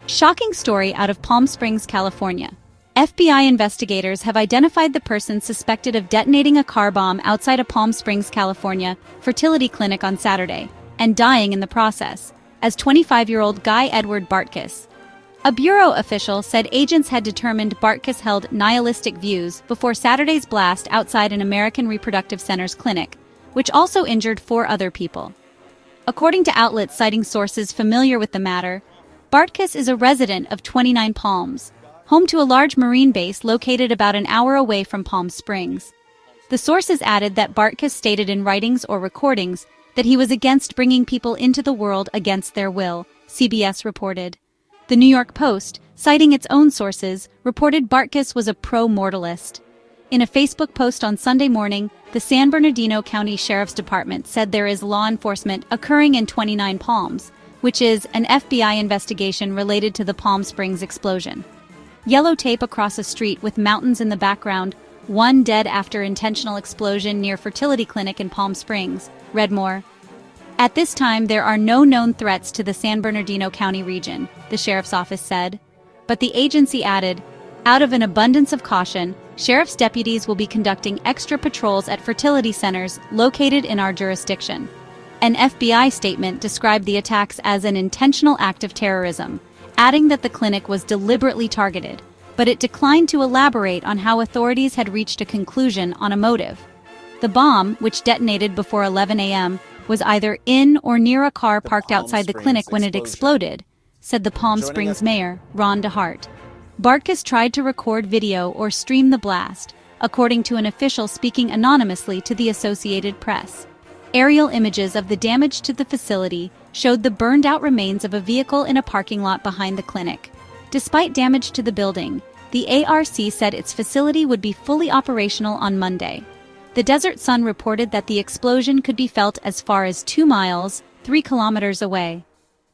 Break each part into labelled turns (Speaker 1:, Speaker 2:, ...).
Speaker 1: Shocking story out of Palm Springs, California. FBI investigators have identified the person suspected of detonating a car bomb outside a Palm Springs, California, fertility clinic on Saturday, and dying in the process, as 25-year-old Guy Edward Bartkus. A bureau official said agents had determined Bartkus held nihilistic views before Saturday's blast outside an American Reproductive Center's clinic, which also injured 4 other people. According to outlets citing sources familiar with the matter, Bartkus is a resident of 29 Palms, home to a large marine base located about an hour away from Palm Springs. The sources added that Bartkus stated in writings or recordings that he was against bringing people into the world against their will, CBS reported. The New York Post, citing its own sources, reported Bartkus was a pro-mortalist. In a Facebook post on Sunday morning, the San Bernardino County Sheriff's Department said there is law enforcement occurring in 29 Palms, which is an FBI investigation related to the Palm Springs explosion. Yellow tape across a street with mountains in the background, 1 dead after intentional explosion near fertility clinic in Palm Springs, read more. At this time, there are no known threats to the San Bernardino County region, the sheriff's office said. But the agency added, out of an abundance of caution, sheriff's deputies will be conducting extra patrols at fertility centers located in our jurisdiction. An FBI statement described the attacks as an intentional act of terrorism, adding that the clinic was deliberately targeted, but it declined to elaborate on how authorities had reached a conclusion on a motive. The bomb, which detonated before 11 a.m., was either in or near a car parked outside the clinic when it exploded, said the Palm Springs mayor, Ron DeHart. Bartkus tried to record video or stream the blast, according to an official speaking anonymously to the Associated Press. Aerial images of the damage to the facility showed the burned-out remains of a vehicle in a parking lot behind the clinic. Despite damage to the building, the ARC said its facility would be fully operational on Monday. The Desert Sun reported that the explosion could be felt as far as 2 miles, 3 kilometers away.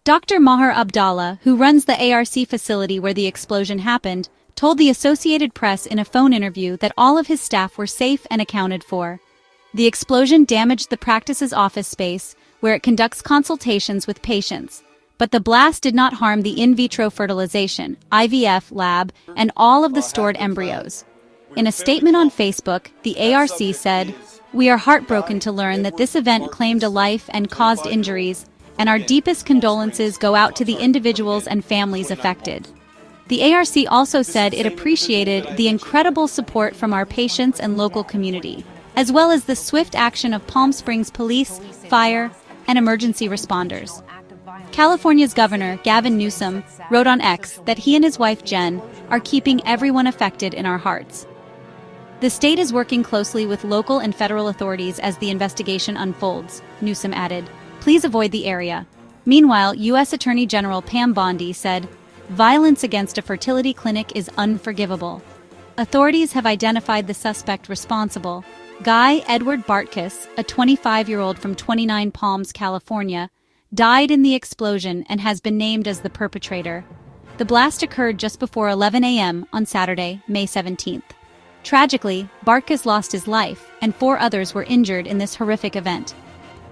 Speaker 1: Dr. Maher Abdallah, who runs the ARC facility where the explosion happened, told the Associated Press in a phone interview that all of his staff were safe and accounted for. The explosion damaged the practice's office space, where it conducts consultations with patients, but the blast did not harm the in vitro fertilization (IVF) lab and all of the stored embryos. In a statement on Facebook, the ARC said, "We are heartbroken to learn that this event claimed a life and caused injuries, and our deepest condolences go out to the individuals and families affected." The ARC also said it appreciated the incredible support from our patients and local community, as well as the swift action of Palm Springs police, fire, and emergency responders. California's Governor, Gavin Newsom, wrote on X that he and his wife, Jen, are keeping everyone affected in our hearts. The state is working closely with local and federal authorities as the investigation unfolds, Newsom added. Please avoid the area. Meanwhile, U.S. Attorney General Pam Bondi said, violence against a fertility clinic is unforgivable. Authorities have identified the suspect responsible, Guy Edward Bartkus, a 25-year-old from 29 Palms, California, died in the explosion and has been named as the perpetrator. The blast occurred just before 11 a.m. on Saturday, May 17th. Tragically, Bartkus lost his life, and 4 others were injured in this horrific event.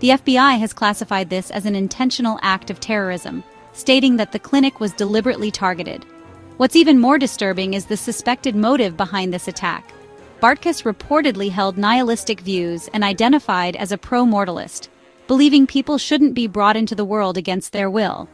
Speaker 1: The FBI has classified this as an intentional act of terrorism, stating that the clinic was deliberately targeted. What's even more disturbing is the suspected motive behind this attack. Bartkus reportedly held nihilistic views and identified as a pro-mortalist, believing people shouldn't be brought into the world against their will.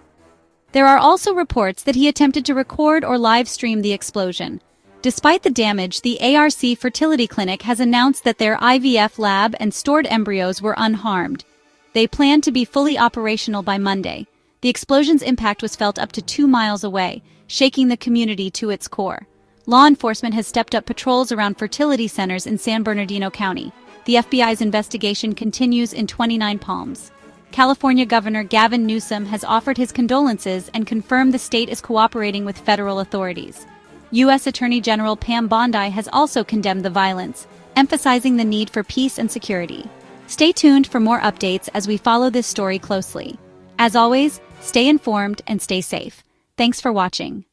Speaker 1: There are also reports that he attempted to record or live stream the explosion. Despite the damage, the ARC fertility clinic has announced that their IVF lab and stored embryos were unharmed. They plan to be fully operational by Monday. The explosion's impact was felt up to 2 miles away, shaking the community to its core. Law enforcement has stepped up patrols around fertility centers in San Bernardino County. The FBI's investigation continues in 29 Palms. California Governor Gavin Newsom has offered his condolences and confirmed the state is cooperating with federal authorities. U.S. Attorney General Pam Bondi has also condemned the violence, emphasizing the need for peace and security. Stay tuned for more updates as we follow this story closely. As always, stay informed and stay safe. Thanks for watching.